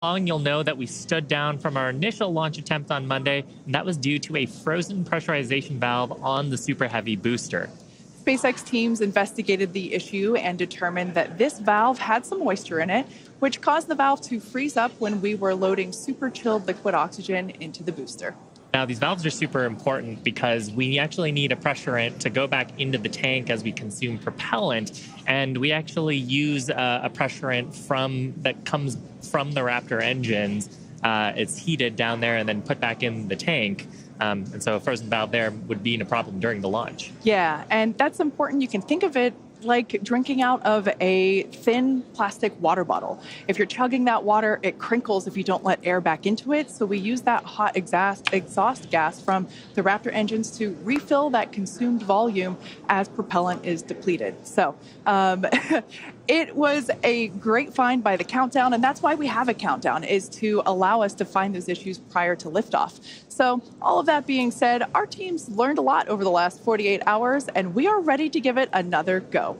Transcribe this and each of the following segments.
Long, you'll know that we stood down from our initial launch attempt on Monday, and that was due to a frozen pressurization valve on the Super Heavy booster. SpaceX teams investigated the issue and determined that this valve had some moisture in it, which caused the valve to freeze up when we were loading super chilled liquid oxygen into the booster. Now, these valves are super important because we actually need a pressurant to go back into the tank as we consume propellant, and we actually use a pressurant that comes from the Raptor engines. It's heated down there and then put back in the tank. And so a frozen valve there would be a problem during the launch. Yeah, and that's important. You can think of it like drinking out of a thin plastic water bottle. If you're chugging that water, it crinkles if you don't let air back into it. So we use that hot exhaust gas from the Raptor engines to refill that consumed volume as propellant is depleted. So it was a great find by the countdown, and that's why we have a countdown, is to allow us to find those issues prior to liftoff. So all of that being said, our teams learned a lot over the last 48 hours, and we are ready to give it another go.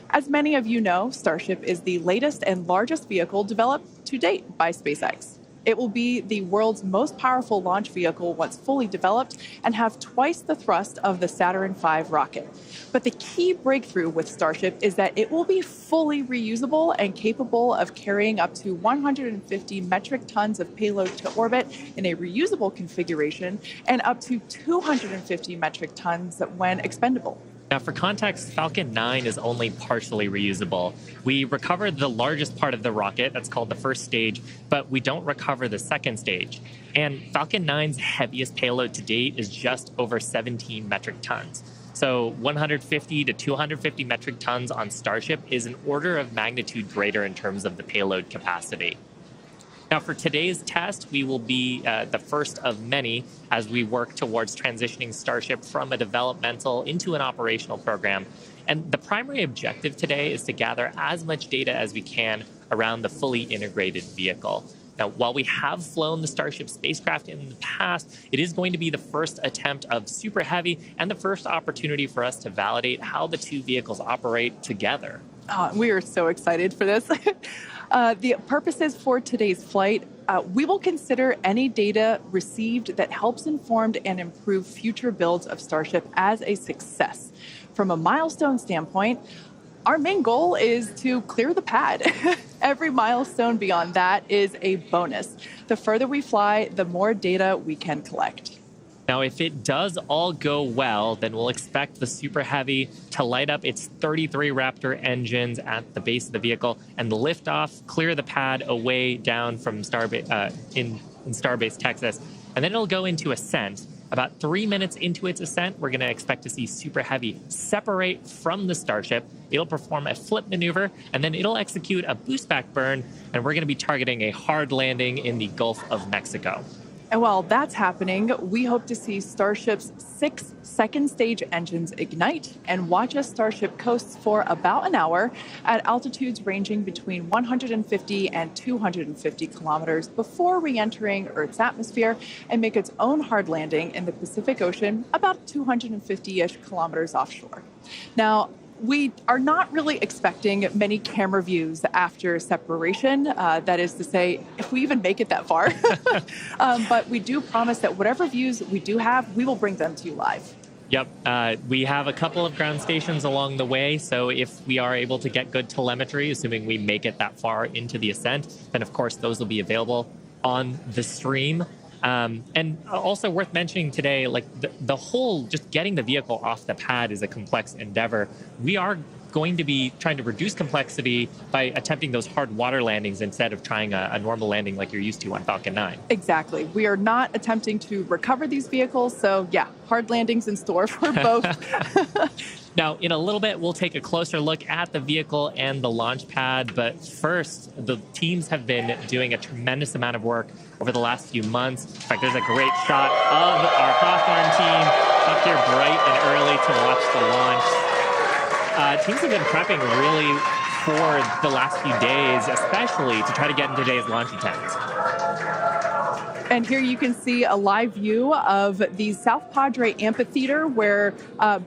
As many of you know, Starship is the latest and largest vehicle developed to date by SpaceX. It will be the world's most powerful launch vehicle once fully developed and have twice the thrust of the Saturn V rocket. But the key breakthrough with Starship is that it will be fully reusable and capable of carrying up to 150 metric tons of payload to orbit in a reusable configuration and up to 250 metric tons when expendable. Now, for context, Falcon 9 is only partially reusable. We recovered the largest part of the rocket, that's called the first stage, but we don't recover the second stage. And Falcon 9's heaviest payload to date is just over 17 metric tons. So 150 to 250 metric tons on Starship is an order of magnitude greater in terms of the payload capacity. Now, for today's test, we will be the first of many as we work towards transitioning Starship from a developmental into an operational program. And the primary objective today is to gather as much data as we can around the fully integrated vehicle. Now, while we have flown the Starship spacecraft in the past, it is going to be the first attempt of Super Heavy and the first opportunity for us to validate how the two vehicles operate together. We are so excited for this. The purposes for today's flight, we will consider any data received that helps inform and improve future builds of Starship as a success. From a milestone standpoint, our main goal is to clear the pad. Every milestone beyond that is a bonus. The further we fly, the more data we can collect. Now, if it does all go well, then we'll expect the Super Heavy to light up its 33 Raptor engines at the base of the vehicle and lift off, clear the pad away down from Starbase, in Starbase, Texas. And then it'll go into ascent. About 3 minutes into its ascent, we're going to expect to see Super Heavy separate from the Starship. It'll perform a flip maneuver, and then it'll execute a boost back burn, and we're going to be targeting a hard landing in the Gulf of Mexico. And while that's happening, we hope to see Starship's 6 second stage engines ignite and watch as Starship coasts for about an hour at altitudes ranging between 150 and 250 kilometers before re-entering Earth's atmosphere and make its own hard landing in the Pacific Ocean about 250-ish kilometers offshore. Now, we are not really expecting many camera views after separation. That is to say, if we even make it that far. But we do promise that whatever views we do have, we will bring them to you live. Yep. We have a couple of ground stations along the way. So if we are able to get good telemetry, assuming we make it that far into the ascent, then of course those will be available on the stream. And also worth mentioning today, like the whole just getting the vehicle off the pad is a complex endeavor. We are going to be trying to reduce complexity by attempting those hard water landings instead of trying a normal landing like you're used to on Falcon 9. Exactly. We are not attempting to recover these vehicles. So yeah, hard landings in store for both. Now, in a little bit, we'll take a closer look at the vehicle and the launch pad. But first, the teams have been doing a tremendous amount of work over the last few months. In fact, there's a great shot of our Hawthorne team up here bright and early to watch the launch. Teams have been prepping really for the last few days, especially to try to get into today's launch attempt. And here you can see a live view of the South Padre Amphitheater where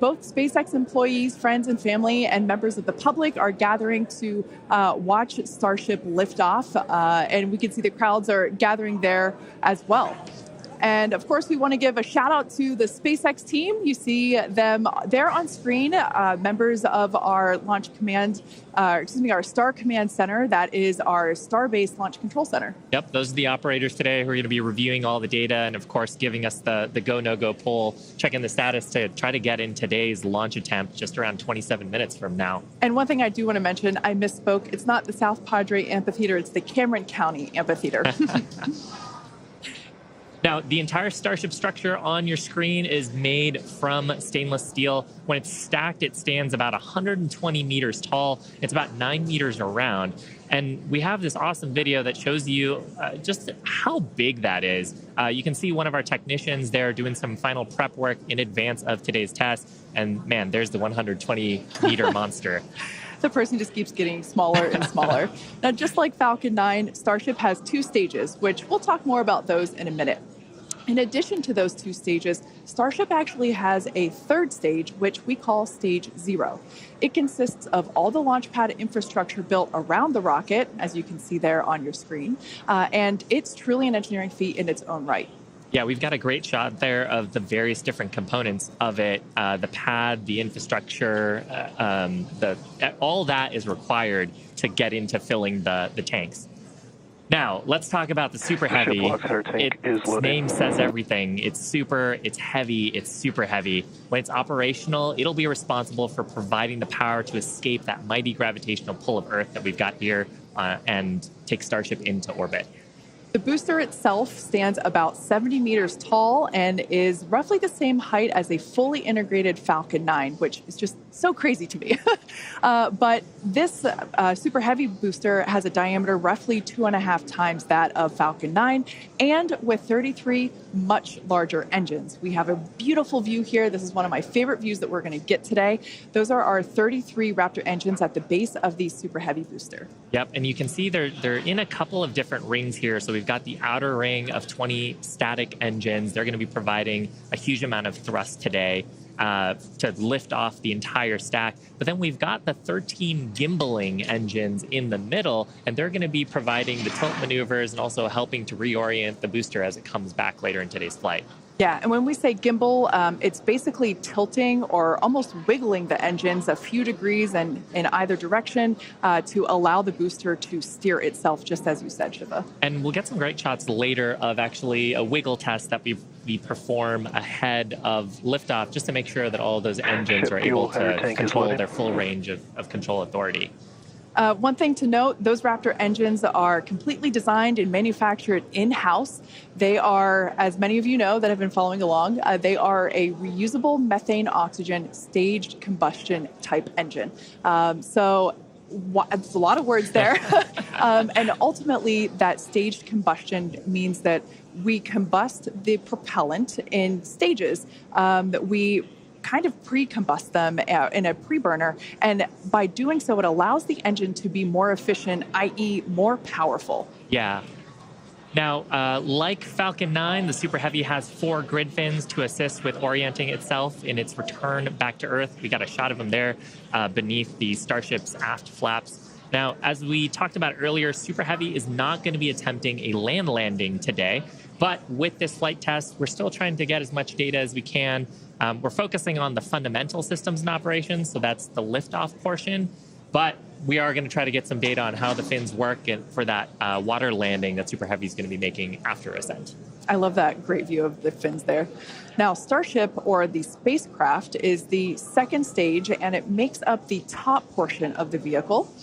both SpaceX employees, friends and family, and members of the public are gathering to watch Starship lift off. And we can see the crowds are gathering there as well. And of course, we want to give a shout out to the SpaceX team. You see them there on screen, members of our our Star Command Center. That is our Starbase Launch Control Center. Yep, those are the operators today who are going to be reviewing all the data and, of course, giving us the go, no-go poll, checking the status to try to get in today's launch attempt just around 27 minutes from now. And one thing I do want to mention, I misspoke. It's not the South Padre Amphitheater. It's the Cameron County Amphitheater. Now, the entire Starship structure on your screen is made from stainless steel. When it's stacked, it stands about 120 meters tall. It's about 9 meters around. And we have this awesome video that shows you just how big that is. You can see one of our technicians there doing some final prep work in advance of today's test. And man, there's the 120-meter monster. The person just keeps getting smaller and smaller. Now, just like Falcon 9, Starship has 2 stages, which we'll talk more about those in a minute. In addition to those 2 stages, Starship actually has a 3rd stage, which we call Stage 0. It consists of all the launch pad infrastructure built around the rocket, as you can see there on your screen, and it's truly an engineering feat in its own right. Yeah, we've got a great shot there of the various different components of it. The pad, the infrastructure, all that is required to get into filling the tanks. Now, let's talk about the Super Heavy. Its name says everything. It's super, it's heavy, it's super heavy. When it's operational, it'll be responsible for providing the power to escape that mighty gravitational pull of Earth that we've got here and take Starship into orbit. The booster itself stands about 70 meters tall and is roughly the same height as a fully integrated Falcon 9, which is just so crazy to me. But this Super Heavy booster has a diameter roughly 2.5 times that of Falcon 9, and with 33 much larger engines. We have a beautiful view here. This is one of my favorite views that we're going to get today. Those are our 33 Raptor engines at the base of the Super Heavy booster. Yep, and you can see they're in a couple of different rings here. So we've got the outer ring of 20 static engines. They're going to be providing a huge amount of thrust today to lift off the entire stack. But then we've got the 13 gimbaling engines in the middle, and they're going to be providing the tilt maneuvers and also helping to reorient the booster as it comes back later in today's flight. Yeah, and when we say gimbal, it's basically tilting or almost wiggling the engines a few degrees and in either direction to allow the booster to steer itself, just as you said, Shiva. And we'll get some great shots later of actually a wiggle test that we perform ahead of liftoff, just to make sure that all of those engines are able to control their full range of control authority. One thing to note, those Raptor engines are completely designed and manufactured in-house. They are, as many of you know that have been following along, they are a reusable methane oxygen staged combustion type engine. So it's a lot of words there. And ultimately, that staged combustion means that we combust the propellant in stages that we kind of pre-combust them in a pre-burner. And by doing so, it allows the engine to be more efficient, i.e. more powerful. Yeah. Now, like Falcon 9, the Super Heavy has 4 grid fins to assist with orienting itself in its return back to Earth. We got a shot of them there beneath the Starship's aft flaps. Now, as we talked about earlier, Super Heavy is not going to be attempting a land landing today. But with this flight test, we're still trying to get as much data as we can. We're focusing on the fundamental systems and operations, so that's the liftoff portion. But we are going to try to get some data on how the fins work for that water landing that Super Heavy is going to be making after ascent. I love that great view of the fins there. Now, Starship, or the spacecraft, is the 2nd stage, and it makes up the top portion of the vehicle.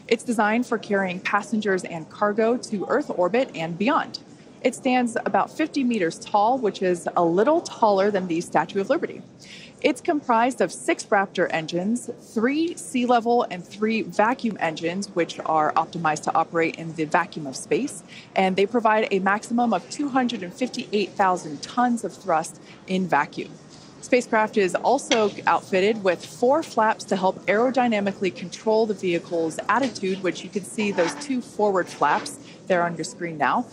It's designed for carrying passengers and cargo to Earth orbit and beyond. It stands about 50 meters tall, which is a little taller than the Statue of Liberty. It's comprised of 6 Raptor engines, 3 sea level and 3 vacuum engines, which are optimized to operate in the vacuum of space. And they provide a maximum of 258,000 tons of thrust in vacuum. Spacecraft is also outfitted with 4 flaps to help aerodynamically control the vehicle's attitude, which you can see those 2 forward flaps there on your screen now.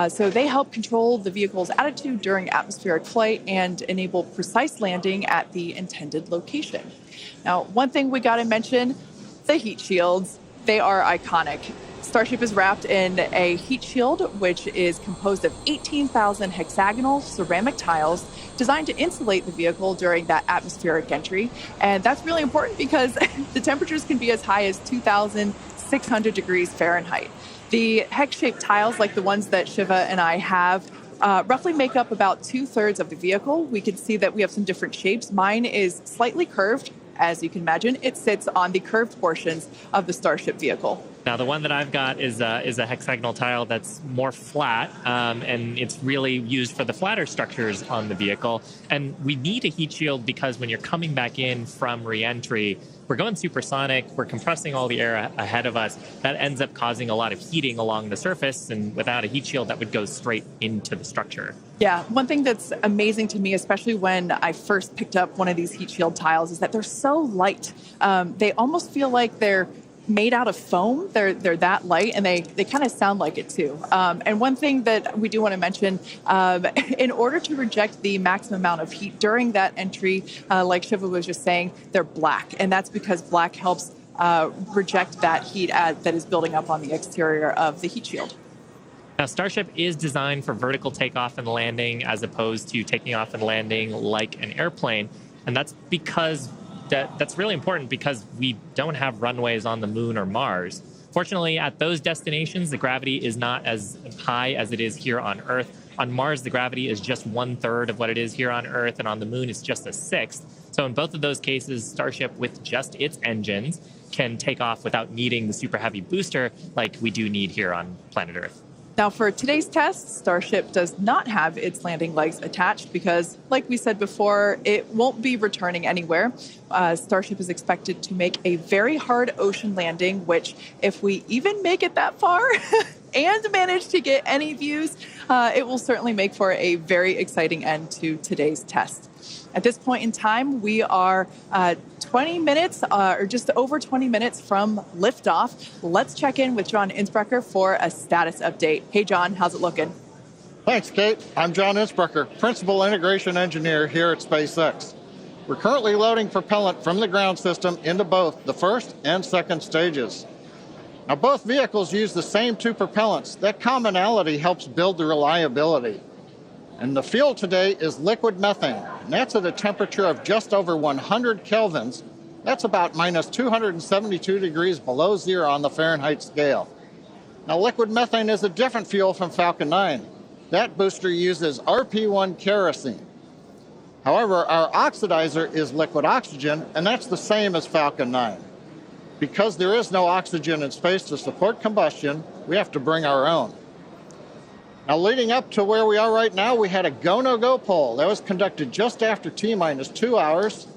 So they help control the vehicle's attitude during atmospheric flight and enable precise landing at the intended location. Now, one thing we got to mention, the heat shields. They are iconic. Starship is wrapped in a heat shield, which is composed of 18,000 hexagonal ceramic tiles designed to insulate the vehicle during that atmospheric entry. And that's really important because the temperatures can be as high as 2,600 degrees Fahrenheit. The hex-shaped tiles, like the ones that Shiva and I have, roughly make up about 2/3 of the vehicle. We can see that we have some different shapes. Mine is slightly curved. As you can imagine, it sits on the curved portions of the Starship vehicle. Now, the one that I've got is a hexagonal tile that's more flat, and it's really used for the flatter structures on the vehicle. And we need a heat shield because when you're coming back in from re-entry, we're going supersonic, we're compressing all the air ahead of us. That ends up causing a lot of heating along the surface, and without a heat shield, that would go straight into the structure. Yeah, one thing that's amazing to me, especially when I first picked up one of these heat shield tiles, is that they're so light. They almost feel like they're made out of foam. They're that light, and they kind of sound like it too. And one thing that we do want to mention, in order to reject the maximum amount of heat during that entry, like Shiva was just saying, they're black, and that's because black helps reject that heat that is building up on the exterior of the heat shield. Now, Starship is designed for vertical takeoff and landing as opposed to taking off and landing like an airplane, and that's because that's really important because we don't have runways on the moon or Mars. Fortunately, at those destinations, the gravity is not as high as it is here on Earth. On Mars, the gravity is just 1/3 of what it is here on Earth, and on the moon, it's just a sixth. So in both of those cases, Starship, with just its engines, can take off without needing the super heavy booster like we do need here on planet Earth. Now, for today's test, Starship does not have its landing legs attached because, like we said before, it won't be returning anywhere. Starship is expected to make a very hard ocean landing, which, if we even make it that far and manage to get any views, it will certainly make for a very exciting end to today's test. At this point in time, we are 20 minutes, or just over 20 minutes from liftoff. Let's check in with John Innsbrucker for a status update. Hey, John, how's it looking? Thanks, Kate. I'm John Innsbrucker, Principal Integration Engineer here at SpaceX. We're currently loading propellant from the ground system into both the first and second stages. Now, both vehicles use the same two propellants. That commonality helps build the reliability. And the fuel today is liquid methane, and that's at a temperature of just over 100 kelvins. That's about minus 272 degrees below zero on the Fahrenheit scale. Now, liquid methane is a different fuel from Falcon 9. That booster uses RP1 kerosene. However, our oxidizer is liquid oxygen, and that's the same as Falcon 9. Because there is no oxygen in space to support combustion, we have to bring our own. Now, leading up to where we are right now, we had a go-no-go poll. That was conducted just after T-minus 2 hours.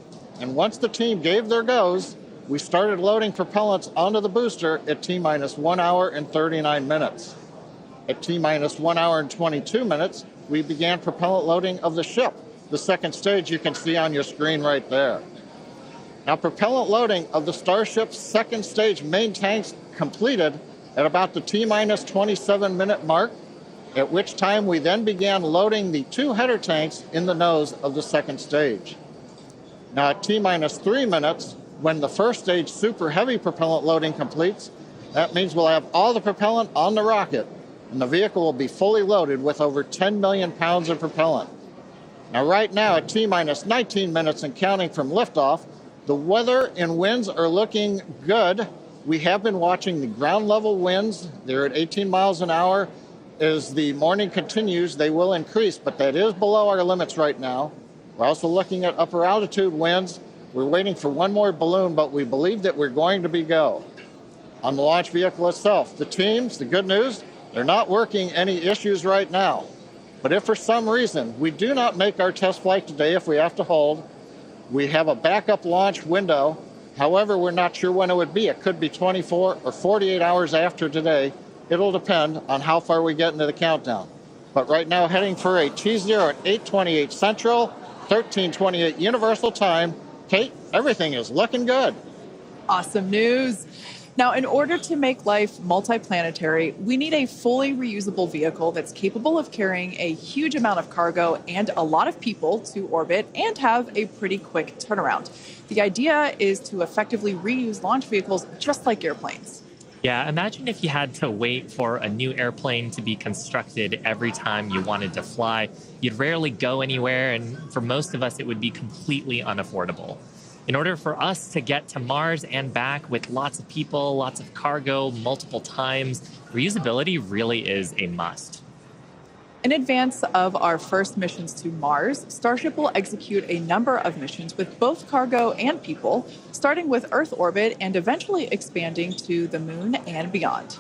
And once the team gave their goes, we started loading propellants onto the booster at T-minus 1 hour and 39 minutes. At T-minus 1 hour and 22 minutes, we began propellant loading of the ship. The second stage you can see on your screen right there. Now, propellant loading of the Starship's second stage main tanks completed at about the T-minus 27-minute mark, at which time we then began loading the two header tanks in the nose of the second stage. Now, at T-minus 3 minutes, when the first stage super heavy propellant loading completes, that means we'll have all the propellant on the rocket, and the vehicle will be fully loaded with over 10 million pounds of propellant. Now, right now, at T-minus 19 minutes and counting from liftoff, the weather and winds are looking good. We have been watching the ground level winds. They're at 18 miles an hour. As the morning continues, they will increase, but that is below our limits right now. We're also looking at upper altitude winds. We're waiting for one more balloon, but we believe that we're going to be go. On the launch vehicle itself, the teams, the good news, they're not working any issues right now. But if for some reason we do not make our test flight today, if we have to hold, we have a backup launch window. However, we're not sure when it would be. It could be 24 or 48 hours after today. It'll depend on how far we get into the countdown. But right now, heading for a T0 at 8:28 Central, 13:28 Universal Time. Kate, everything is looking good. Awesome news. Now, in order to make life multiplanetary, we need a fully reusable vehicle that's capable of carrying a huge amount of cargo and a lot of people to orbit and have a pretty quick turnaround. The idea is to effectively reuse launch vehicles just like airplanes. Yeah, imagine if you had to wait for a new airplane to be constructed every time you wanted to fly. You'd rarely go anywhere, and for most of us, it would be completely unaffordable. In order for us to get to Mars and back with lots of people, lots of cargo, multiple times, reusability really is a must. In advance of our first missions to Mars, Starship will execute a number of missions with both cargo and people, starting with Earth orbit and eventually expanding to the Moon and beyond.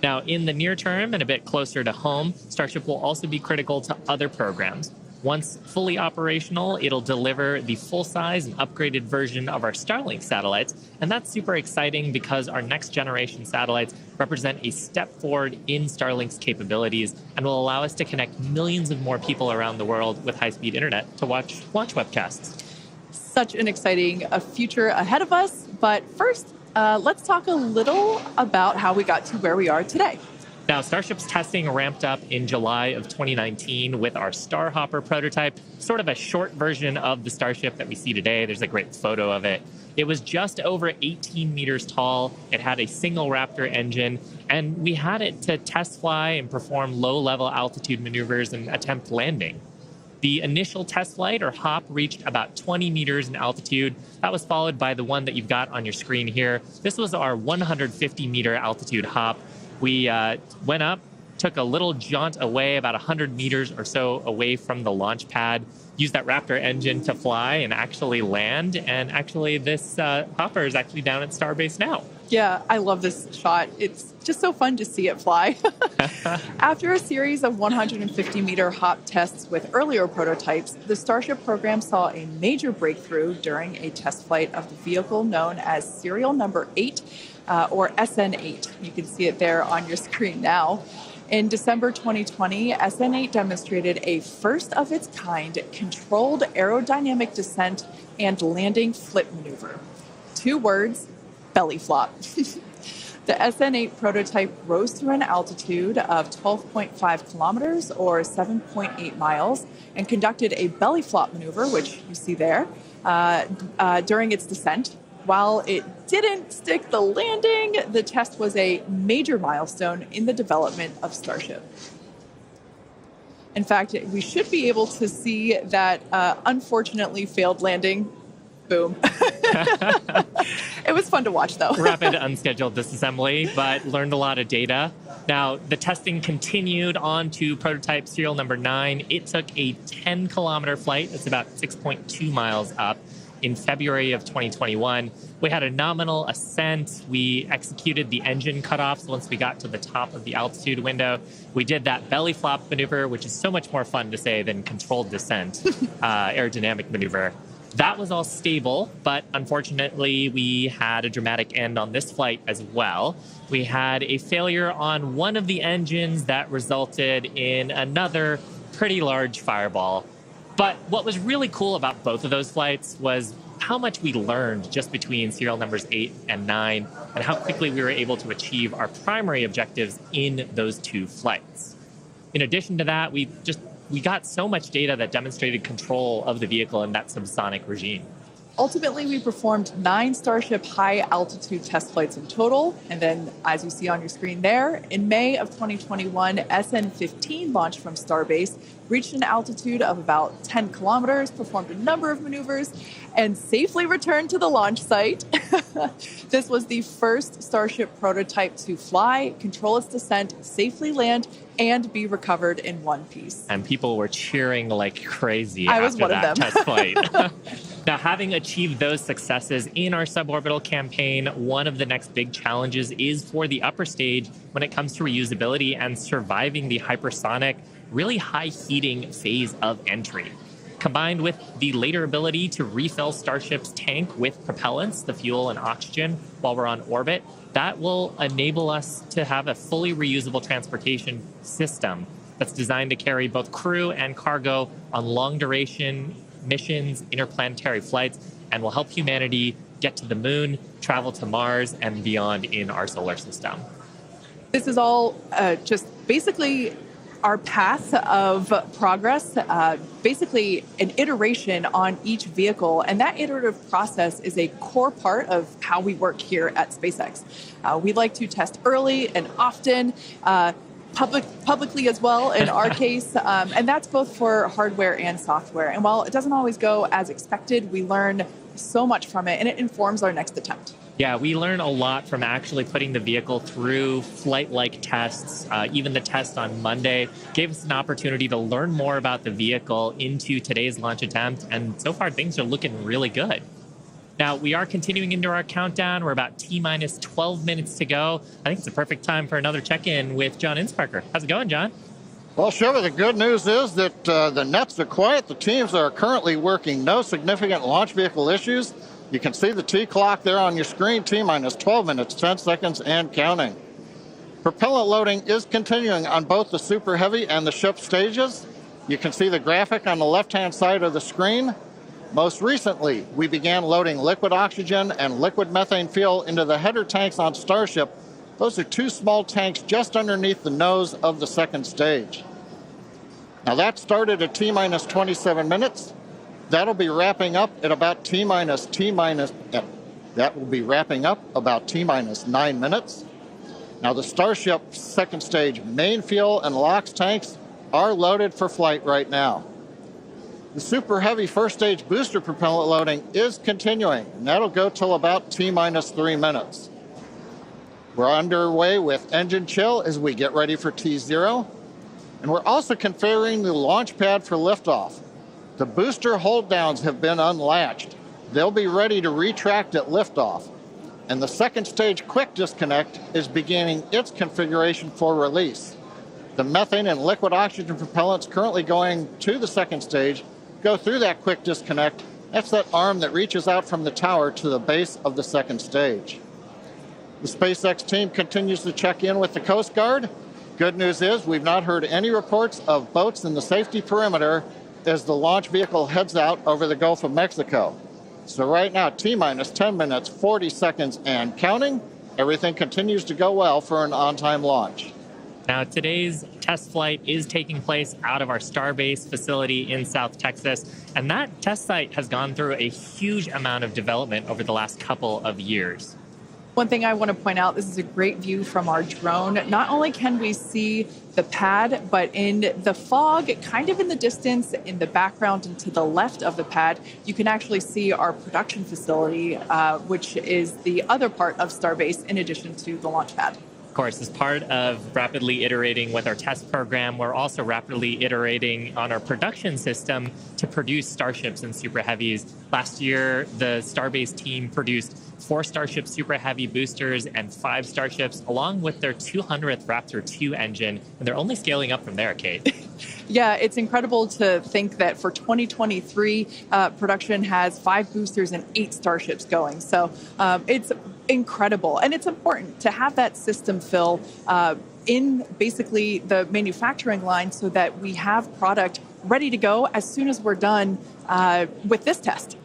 Now, in the near term and a bit closer to home, Starship will also be critical to other programs. Once fully operational, it'll deliver the full-size and upgraded version of our Starlink satellites, and that's super exciting because our next-generation satellites represent a step forward in Starlink's capabilities and will allow us to connect millions of more people around the world with high-speed internet to watch launch webcasts. Such an exciting future ahead of us, but first, let's talk a little about how we got to where we are today. Now, Starship's testing ramped up in July of 2019 with our Starhopper prototype, sort of a short version of the Starship that we see today. There's a great photo of it. It was just over 18 meters tall. It had a single Raptor engine, and we had it to test fly and perform low-level altitude maneuvers and attempt landing. The initial test flight, or hop, reached about 20 meters in altitude. That was followed by the one that you've got on your screen here. This was our 150-meter altitude hop. We went up, took a little jaunt away, about 100 meters or so away from the launch pad, used that Raptor engine to fly and actually land. And actually, this hopper is actually down at Starbase now. Yeah, I love this shot. It's just so fun to see it fly. After a series of 150-meter hop tests with earlier prototypes, the Starship program saw a major breakthrough during a test flight of the vehicle known as serial number 8, or SN8. You can see it there on your screen now. In December 2020, SN8 demonstrated a first-of-its-kind controlled aerodynamic descent and landing flip maneuver. 2 words, belly flop. The SN8 prototype rose through an altitude of 12.5 kilometers or 7.8 miles and conducted a belly flop maneuver, which you see there, during its descent. While it didn't stick the landing, the test was a major milestone in the development of Starship. In fact, we should be able to see that unfortunately failed landing. Boom. It was fun to watch, though. Rapid unscheduled disassembly, but learned a lot of data. Now, the testing continued on to prototype serial number 9. It took a 10-kilometer flight. That's about 6.2 miles up. In February of 2021, we had a nominal ascent. We executed the engine cutoffs once we got to the top of the altitude window. We did that belly flop maneuver, which is so much more fun to say than controlled descent, aerodynamic maneuver. That was all stable, but unfortunately, we had a dramatic end on this flight as well. We had a failure on one of the engines that resulted in another pretty large fireball. But what was really cool about both of those flights was how much we learned just between serial numbers 8 and 9 and how quickly we were able to achieve our primary objectives in those 2 flights. In addition to that, we got so much data that demonstrated control of the vehicle in that subsonic regime. Ultimately, we performed 9 Starship high-altitude test flights in total. And then, as you see on your screen there, in May of 2021, SN15 launched from Starbase, reached an altitude of about 10 kilometers, performed a number of maneuvers, and safely returned to the launch site. This was the first Starship prototype to fly, control its descent, safely land, and be recovered in one piece. And people were cheering like crazy I was after one of that them. test flight. Now, having achieved those successes in our suborbital campaign, one of the next big challenges is for the upper stage when it comes to reusability and surviving the hypersonic, really high heating phase of entry. Combined with the later ability to refill Starship's tank with propellants, the fuel and oxygen, while we're on orbit, that will enable us to have a fully reusable transportation system that's designed to carry both crew and cargo on long-duration missions, interplanetary flights, and will help humanity get to the moon, travel to Mars and beyond in our solar system. This is all just basically our path of progress, basically an iteration on each vehicle. And that iterative process is a core part of how we work here at SpaceX. We like to test early and often, publicly as well in our case. And that's both for hardware and software. And while it doesn't always go as expected, we learn so much from it, and it informs our next attempt. Yeah, we learn a lot from actually putting the vehicle through flight-like tests. Even the test on Monday gave us an opportunity to learn more about the vehicle into today's launch attempt. And so far, things are looking really good. Now, we are continuing into our countdown. We're about T-minus 12 minutes to go. I think it's a perfect time for another check-in with John Insparker. How's it going, John? Well, Shiva, the good news is that the nets are quiet. The teams are currently working. No significant launch vehicle issues. You can see the T clock there on your screen, T-minus 12 minutes, 10 seconds, and counting. Propellant loading is continuing on both the Super Heavy and the ship stages. You can see the graphic on the left-hand side of the screen. Most recently, we began loading liquid oxygen and liquid methane fuel into the header tanks on Starship. Those are two small tanks just underneath the nose of the second stage. Now that started at T-minus 27 minutes. That'll be wrapping up at about that will be wrapping up about T-minus 9 minutes. Now the Starship second stage main fuel and LOX tanks are loaded for flight right now. The Super Heavy first stage booster propellant loading is continuing, and that'll go till about T-minus 3 minutes. We're underway with engine chill as we get ready for T0, and we're also configuring the launch pad for liftoff. The booster hold downs have been unlatched. They'll be ready to retract at liftoff. And the second stage quick disconnect is beginning its configuration for release. The methane and liquid oxygen propellants currently going to the second stage go through that quick disconnect. That's that arm that reaches out from the tower to the base of the second stage. The SpaceX team continues to check in with the Coast Guard. Good news is we've not heard any reports of boats in the safety perimeter as the launch vehicle heads out over the Gulf of Mexico. So right now, T-minus 10 minutes, 40 seconds, and counting. Everything continues to go well for an on-time launch. Now, today's test flight is taking place out of our Starbase facility in South Texas, and that test site has gone through a huge amount of development over the last couple of years. One thing I want to point out, this is a great view from our drone. Not only can we see the pad, but in the fog, kind of in the distance, in the background and to the left of the pad, you can actually see our production facility, which is the other part of Starbase in addition to the launch pad. Of course, as part of rapidly iterating with our test program, we're also rapidly iterating on our production system to produce Starships and Super Heavies. Last year, the Starbase team produced 4 Starship Super Heavy boosters and 5 Starships, along with their 200th Raptor 2 engine, and they're only scaling up from there, Kate. Yeah, it's incredible to think that for 2023, production has 5 boosters and 8 Starships going. So it's incredible. And it's important to have that system fill in basically the manufacturing line so that we have product ready to go as soon as we're done with this test.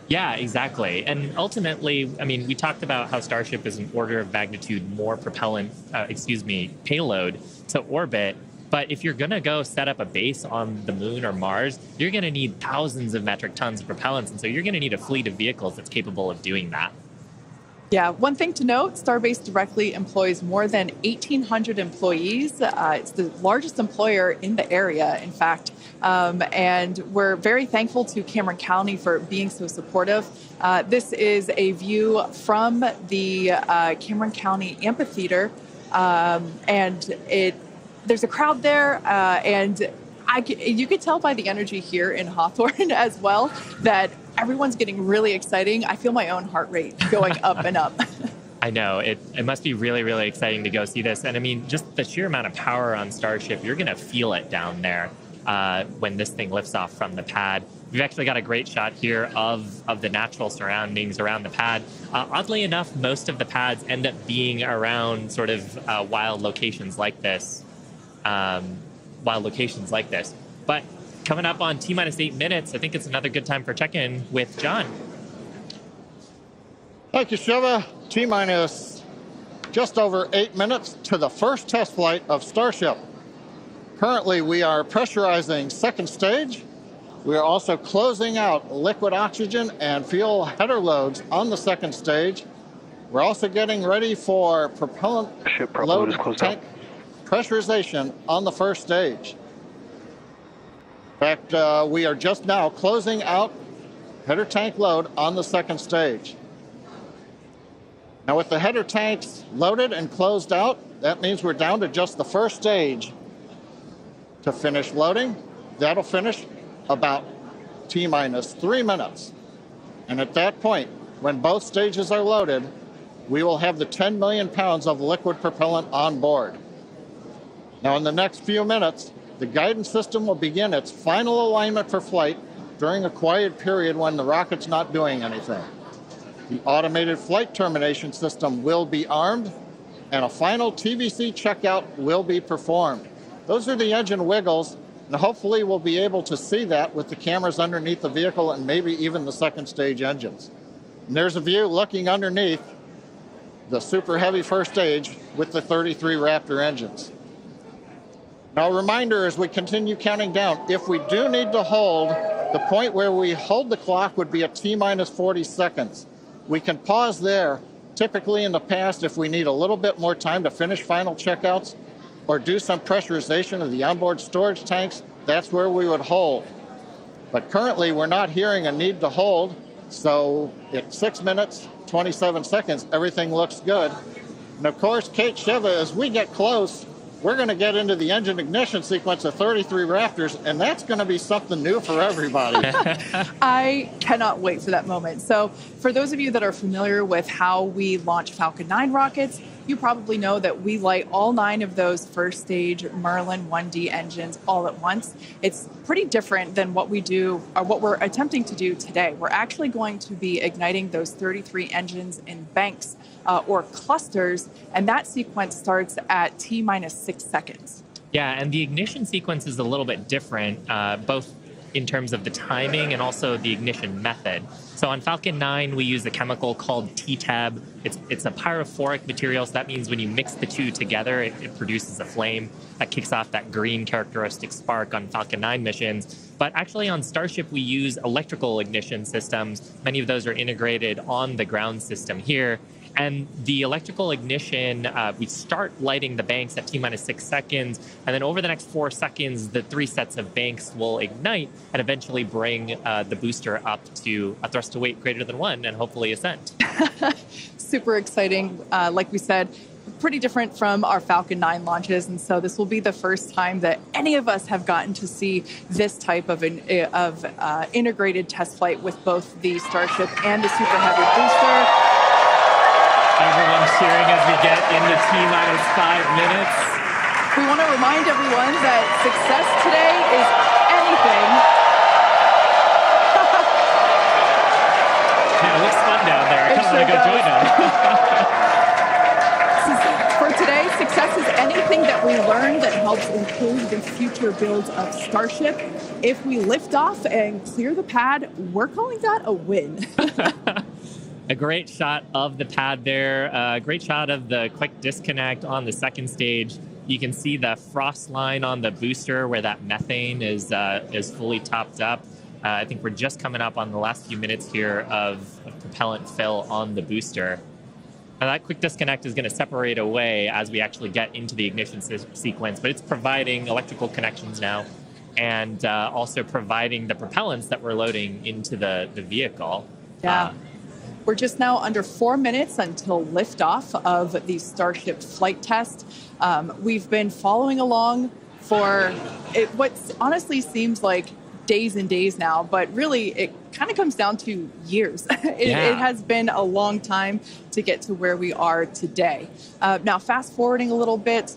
Yeah, exactly. And ultimately, I mean, we talked about how Starship is an order of magnitude more payload to orbit. But if you're going to go set up a base on the moon or Mars, you're going to need thousands of metric tons of propellants. And so you're going to need a fleet of vehicles that's capable of doing that. Yeah, one thing to note, Starbase directly employs more than 1,800 employees. It's the largest employer in the area, in fact. And we're very thankful to Cameron County for being so supportive. This is a view from the Cameron County Amphitheater. And there's a crowd there, and you could tell by the energy here in Hawthorne as well that everyone's getting really exciting. I feel my own heart rate going up and up. I know. It must be really, really exciting to go see this. And I mean, just the sheer amount of power on Starship, you're going to feel it down there when this thing lifts off from the pad. We've actually got a great shot here of the natural surroundings around the pad. Oddly enough, most of the pads end up being around sort of wild locations like this. But coming up on T-minus 8 minutes, I think it's another good time for check-in with John. Thank you, Shiva. T-minus just over 8 minutes to the first test flight of Starship. Currently, we are pressurizing second stage. We are also closing out liquid oxygen and fuel header loads on the second stage. We're also getting ready for propellant load tank pressurization on the first stage. In fact, we are just now closing out header tank load on the second stage. Now with the header tanks loaded and closed out, that means we're down to just the first stage to finish loading. That'll finish about T-minus 3 minutes. And at that point, when both stages are loaded, we will have the 10 million pounds of liquid propellant on board. Now in the next few minutes, the guidance system will begin its final alignment for flight during a quiet period when the rocket's not doing anything. The automated flight termination system will be armed, and a final TVC checkout will be performed. Those are the engine wiggles, and hopefully we'll be able to see that with the cameras underneath the vehicle and maybe even the second stage engines. And there's a view looking underneath the super heavy first stage with the 33 Raptor engines. Now a reminder as we continue counting down, if we do need to hold, the point where we hold the clock would be at T-minus 40 seconds. We can pause there. Typically in the past, if we need a little bit more time to finish final checkouts or do some pressurization of the onboard storage tanks, that's where we would hold. But currently we're not hearing a need to hold, so at 6 minutes, 27 seconds, everything looks good. And of course, Kate, Shiva, as we get close, we're going to get into the engine ignition sequence of 33 Raptors, and that's going to be something new for everybody. I cannot wait for that moment. So for those of you that are familiar with how we launch Falcon 9 rockets, you probably know that we light all 9 of those first stage Merlin 1D engines all at once. It's pretty different than what we do, or what we're attempting to do today. We're actually going to be igniting those 33 engines in banks or clusters, and that sequence starts at T-minus 6 seconds. Yeah, and the ignition sequence is a little bit different, both in terms of the timing and also the ignition method. So on Falcon 9, we use a chemical called T-Tab. It's a pyrophoric material, so that means when you mix the two together, it produces a flame that kicks off that green characteristic spark on Falcon 9 missions. But actually on Starship, we use electrical ignition systems. Many of those are integrated on the ground system here. And the electrical ignition, we start lighting the banks at T-minus 6 seconds, and then over the next 4 seconds, the 3 sets of banks will ignite and eventually bring the booster up to a thrust to weight greater than 1 and hopefully ascent. Super exciting. Like we said, pretty different from our Falcon 9 launches, and so this will be the first time that any of us have gotten to see this type of integrated test flight with both the Starship and the Super Heavy booster. Everyone's cheering as we get into T-minus 5 minutes. We want to remind everyone that success today is anything. Yeah, it looks fun down there. I kind of want to go join them. For today, success is anything that we learn that helps improve the future builds of Starship. If we lift off and clear the pad, we're calling that a win. A great shot of the pad there. A great shot of the quick disconnect on the second stage. You can see the frost line on the booster where that methane is fully topped up. I think we're just coming up on the last few minutes here of propellant fill on the booster. Now that quick disconnect is going to separate away as we actually get into the ignition sequence, but it's providing electrical connections now and also providing the propellants that we're loading into the vehicle. Yeah. We're just now under 4 minutes until liftoff of the Starship flight test. We've been following along for what honestly seems like days and days now, but really it kind of comes down to years. It has been a long time to get to where we are today. Now, fast forwarding a little bit,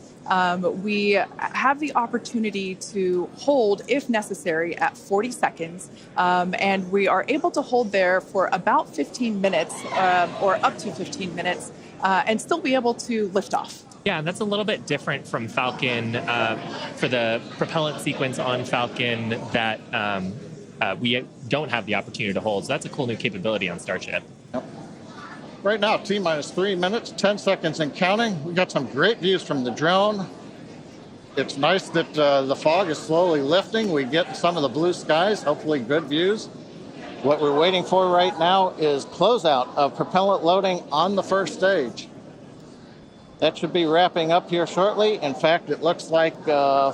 we have the opportunity to hold, if necessary, at 40 seconds, and we are able to hold there for about 15 minutes or up to 15 minutes and still be able to lift off. Yeah, and that's a little bit different from Falcon for the propellant sequence on Falcon that we don't have the opportunity to hold. So that's a cool new capability on Starship. Right now, T-minus 3 minutes, 10 seconds and counting. We got some great views from the drone. It's nice that the fog is slowly lifting. We get some of the blue skies, hopefully good views. What we're waiting for right now is closeout of propellant loading on the first stage. That should be wrapping up here shortly. In fact, it looks like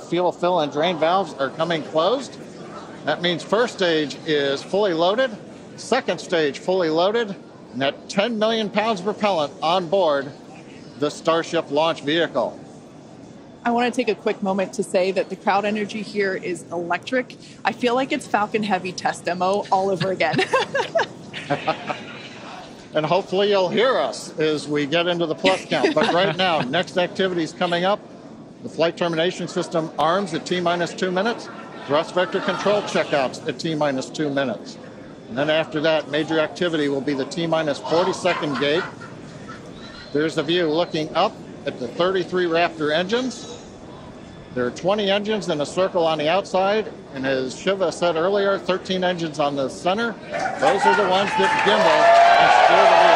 fuel fill and drain valves are coming closed. That means first stage is fully loaded, second stage fully loaded, and that 10 million pounds of propellant on board the Starship launch vehicle. I want to take a quick moment to say that the crowd energy here is electric. I feel like it's Falcon Heavy test demo all over again. And hopefully you'll hear us as we get into the plus count. But right now, next activity is coming up. The flight termination system arms at T-minus 2 minutes. Thrust vector control checkouts at T-minus 2 minutes. And then after that, major activity will be the T-minus 40-second gate. There's the view looking up at the 33 Raptor engines. There are 20 engines in a circle on the outside, and as Shiva said earlier, 13 engines on the center. Those are the ones that gimbal and steer the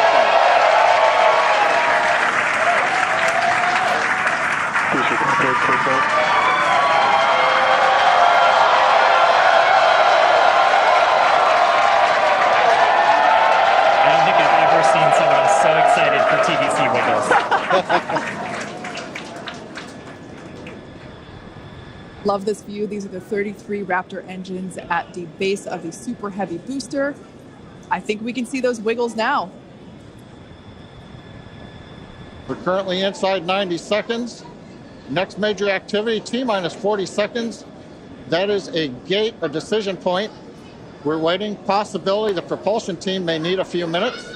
I don't think I've ever seen someone so excited for TVC wiggles. Love this view. These are the 33 Raptor engines at the base of the Super Heavy booster. I think we can see those wiggles now. We're currently inside 90 seconds. Next major activity, T-minus 40 seconds. That is a gate, a decision point. We're waiting. Possibility the propulsion team may need a few minutes.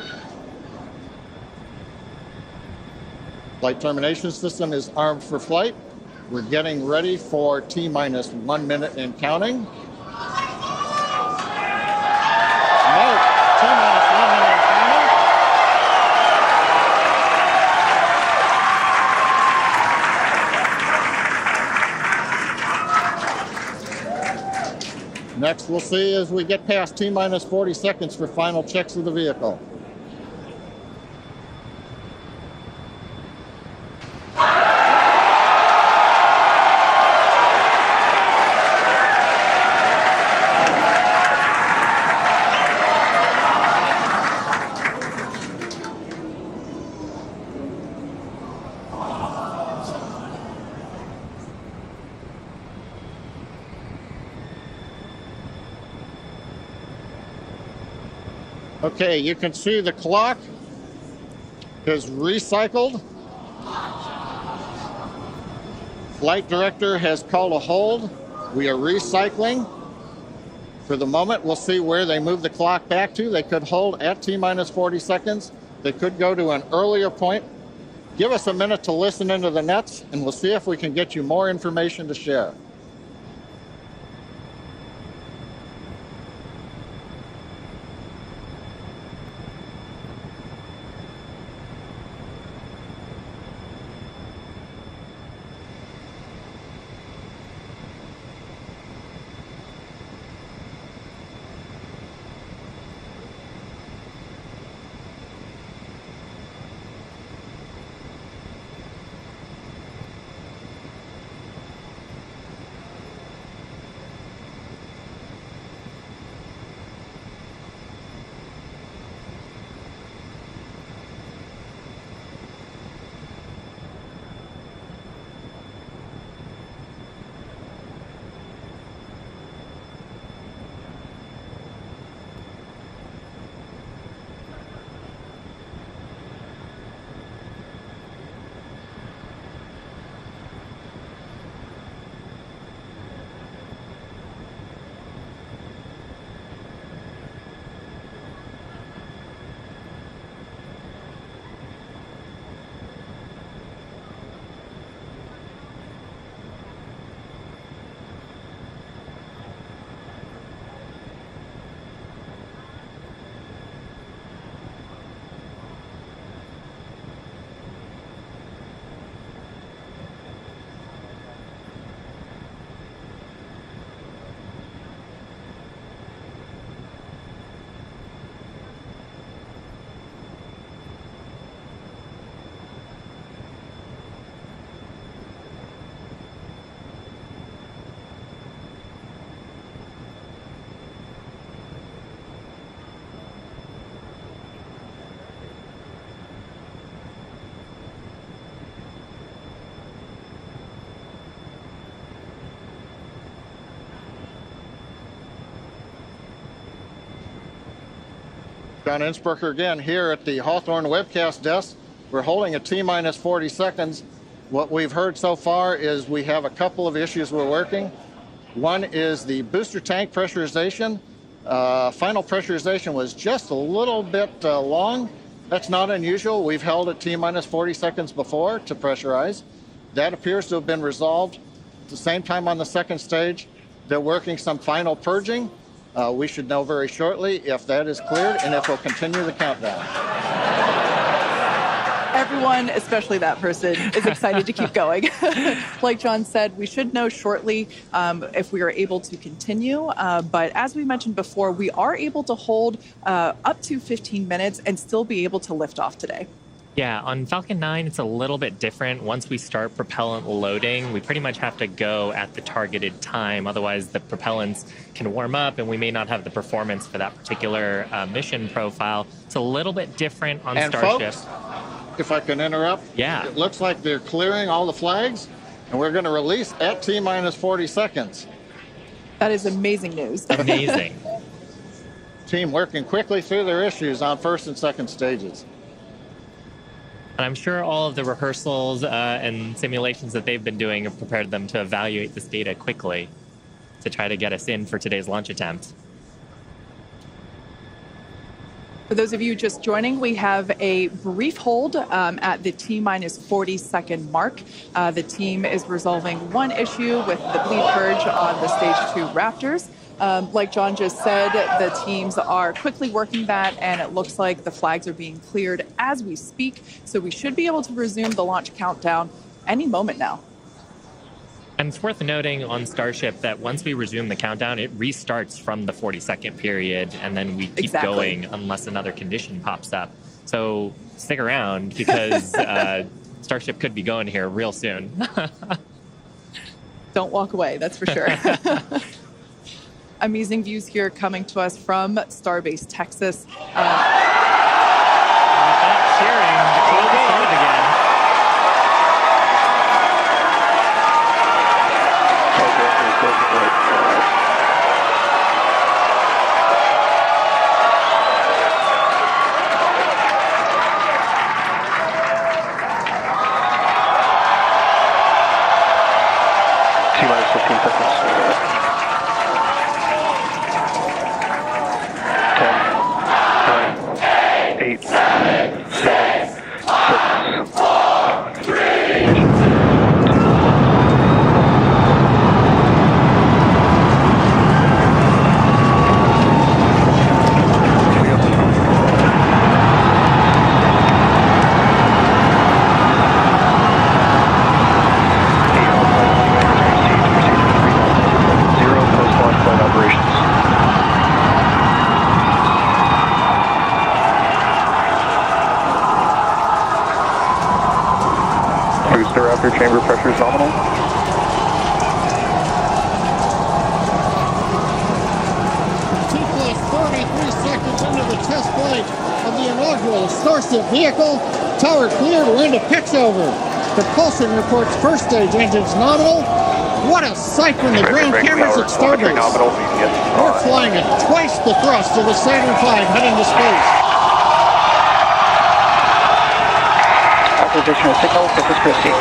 Flight termination system is armed for flight. We're getting ready for T-minus 1 minute and counting. Note, T-minus 1 minute and counting. Next, we'll see as we get past T-minus 40 seconds for final checks of the vehicle. Okay, you can see the clock is recycled. Flight director has called a hold. We are recycling. For the moment, we'll see where they move the clock back to. They could hold at T-minus 40 seconds. They could go to an earlier point. Give us a minute to listen into the nets, and we'll see if we can get you more information to share. John Innsbrucker again here at the Hawthorne webcast desk. We're holding at T-minus 40 seconds. What we've heard so far is we have a couple of issues we're working. One is the booster tank pressurization. Final pressurization was just a little bit long. That's not unusual. We've held at T-minus 40 seconds before to pressurize. That appears to have been resolved. At the same time on the second stage, they're working some final purging. We should know very shortly if that is cleared and if we'll continue the countdown. Everyone, especially that person, is excited to keep going. Like John said, we should know shortly if we are able to continue. But as we mentioned before, we are able to hold up to 15 minutes and still be able to lift off today. Yeah, on Falcon 9, it's a little bit different. Once we start propellant loading, we pretty much have to go at the targeted time. Otherwise, the propellants can warm up and we may not have the performance for that particular mission profile. It's a little bit different on Starship. Folks, if I can interrupt, yeah, it looks like they're clearing all the flags and we're going to release at T-minus 40 seconds. That is amazing news. Amazing. Team working quickly through their issues on first and second stages. And I'm sure all of the rehearsals and simulations that they've been doing have prepared them to evaluate this data quickly to try to get us in for today's launch attempt. For those of you just joining, we have a brief hold at the T-minus 40 second mark. The team is resolving one issue with the bleed purge on the stage 2 Raptors. Like John just said, the teams are quickly working that, and it looks like the flags are being cleared as we speak. So we should be able to resume the launch countdown any moment now. And it's worth noting on Starship that once we resume the countdown, it restarts from the 40-second period, and then we keep going unless another condition pops up. So stick around because Starship could be going here real soon. Don't walk away, that's for sure. Amazing views here coming to us from Starbase, Texas. Cheering to close the start again. T-minus 15 seconds. 8, 7, 6, 5, 3, 2. Raptor chamber pressure is nominal. T-plus 43 seconds into the test flight of the inaugural Starship vehicle. Tower cleared, we're into pitch over. Propulsion reports first stage engines nominal. What a sight from the ground cameras at Starbase. We're flying at twice the thrust of the Saturn V heading to space. Authorization of signal, Corpus Christi.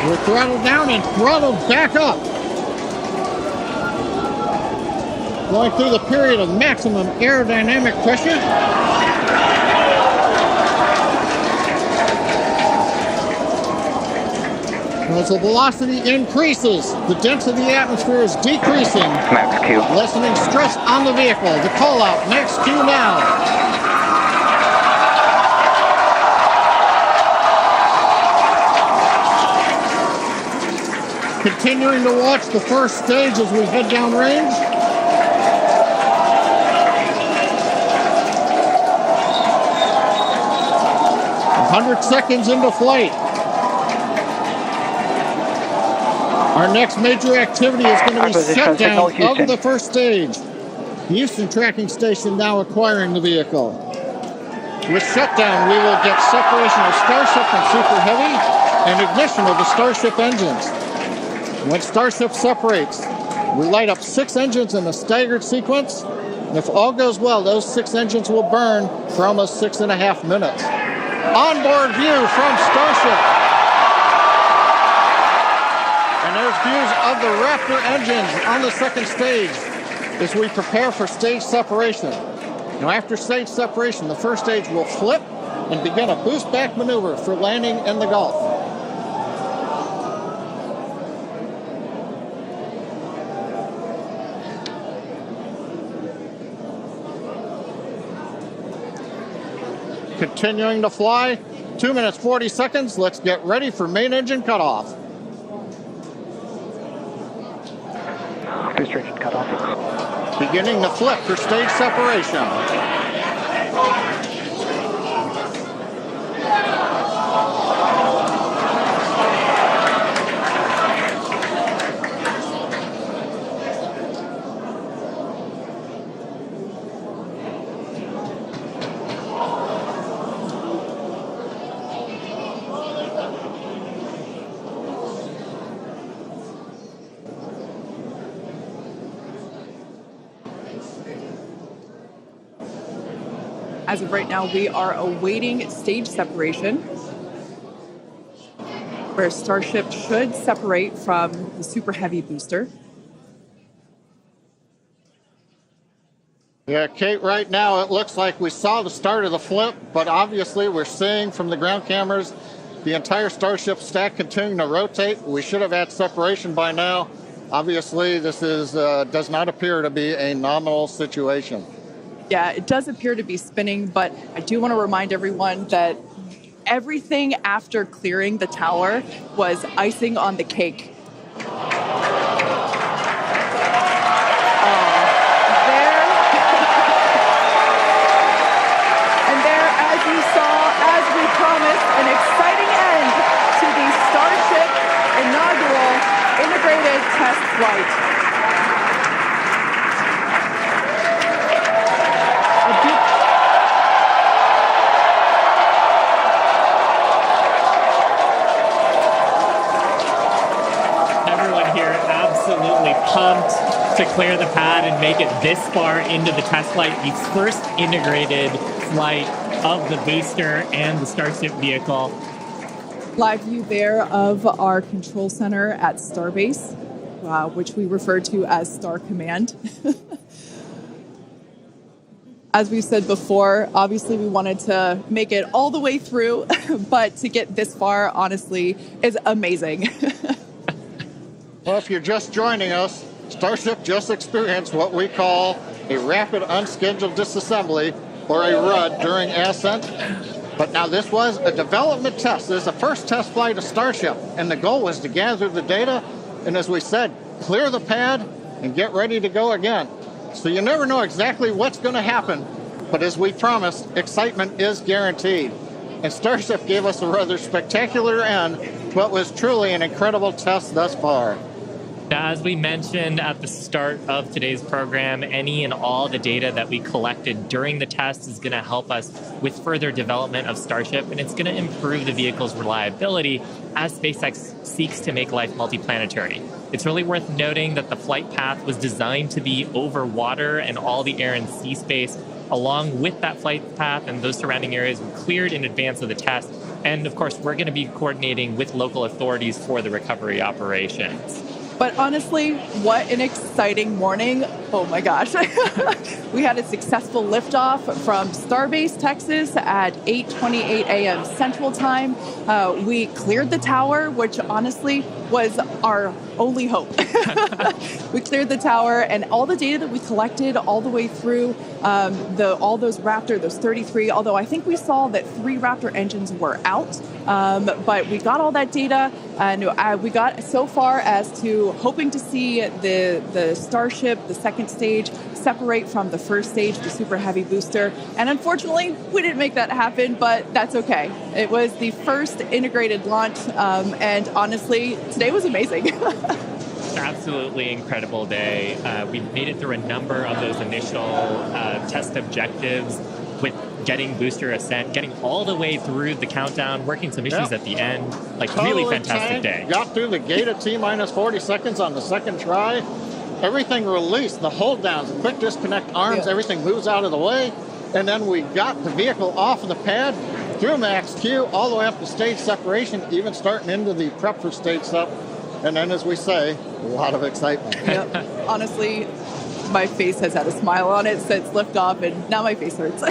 We're throttled down and throttled back up. Going through the period of maximum aerodynamic pressure. As the velocity increases, the density of the atmosphere is decreasing. Max Q. Lessening stress on the vehicle. The call out, max Q now. Continuing to watch the first stage as we head down range. A 100 seconds into flight. Our next major activity is going to be shutdown of the first stage. Houston tracking station now acquiring the vehicle. With shutdown, we will get separation of Starship from Super Heavy and ignition of the Starship engines. When Starship separates, we light up 6 engines in a staggered sequence. And if all goes well, those 6 engines will burn for almost 6.5 minutes. Onboard view from Starship. And there's views of the Raptor engines on the second stage as we prepare for stage separation. Now, after stage separation, the first stage will flip and begin a boost back maneuver for landing in the Gulf. Continuing to fly, 2 minutes 40 seconds. Let's get ready for main engine cutoff. Booster engine cutoff. Beginning the flip for stage separation. As of right now, we are awaiting stage separation, where Starship should separate from the Super Heavy booster. Yeah, Kate, right now it looks like we saw the start of the flip, but obviously we're seeing from the ground cameras the entire Starship stack continuing to rotate. We should have had separation by now. Obviously, this is does not appear to be a nominal situation. Yeah, it does appear to be spinning, but I do want to remind everyone that everything after clearing the tower was icing on the cake. As you saw, as we promised, an exciting end to the Starship inaugural integrated test flight. Everyone here absolutely pumped to clear the pad and make it this far into the test flight, the first integrated flight of the booster and the Starship vehicle. Live view there of our control center at Starbase, which we refer to as Star Command. As we said before, obviously we wanted to make it all the way through, but to get this far, honestly, is amazing. Well, if you're just joining us, Starship just experienced what we call a rapid unscheduled disassembly, or a RUD, during ascent. But now this was a development test. This is the first test flight of Starship, and the goal was to gather the data, and as we said, clear the pad and get ready to go again. So you never know exactly what's going to happen, but as we promised, excitement is guaranteed. And Starship gave us a rather spectacular end to what was truly an incredible test thus far. Now, as we mentioned at the start of today's program, any and all the data that we collected during the test is going to help us with further development of Starship, and it's going to improve the vehicle's reliability as SpaceX seeks to make life multiplanetary. It's really worth noting that the flight path was designed to be over water and all the air and sea space. Along with that flight path and those surrounding areas were cleared in advance of the test. And of course, we're going to be coordinating with local authorities for the recovery operations. But honestly, what an exciting morning. Oh my gosh. We had a successful liftoff from Starbase, Texas at 8:28 a.m. Central Time. We cleared the tower, which honestly was our only hope. We cleared the tower, and all the data that we collected all the way through all those Raptor, those 33, although I think we saw that 3 Raptor engines were out. But we got all that data, and we got so far as to hoping to see the Starship, the second stage, separate from the first stage, the Super Heavy booster. And unfortunately, we didn't make that happen, but that's okay. It was the first integrated launch, and honestly, today was amazing. Absolutely incredible day. We made it through a number of those initial test objectives with getting booster ascent, getting all the way through the countdown, working some issues at the end. Like, totally really fantastic day. Got through the gate at T-minus 40 seconds on the second try. everything released, the hold downs, quick disconnect arms, everything moves out of the way. And then we got the vehicle off of the pad, through max Q, all the way up to stage separation, even starting into the prep for stage sep. And then, as we say, a lot of excitement. Yep. Honestly, my face has had a smile on it since liftoff, and now my face hurts.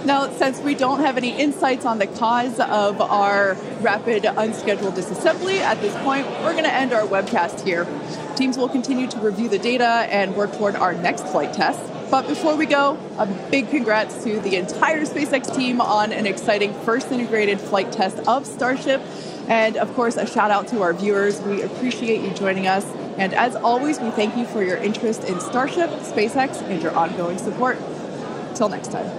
Now, since we don't have any insights on the cause of our rapid unscheduled disassembly at this point, we're going to end our webcast here. Teams will continue to review the data and work toward our next flight test. But before we go, a big congrats to the entire SpaceX team on an exciting first integrated flight test of Starship. And of course, a shout out to our viewers. We appreciate you joining us. And as always, we thank you for your interest in Starship, SpaceX, and your ongoing support. Till next time.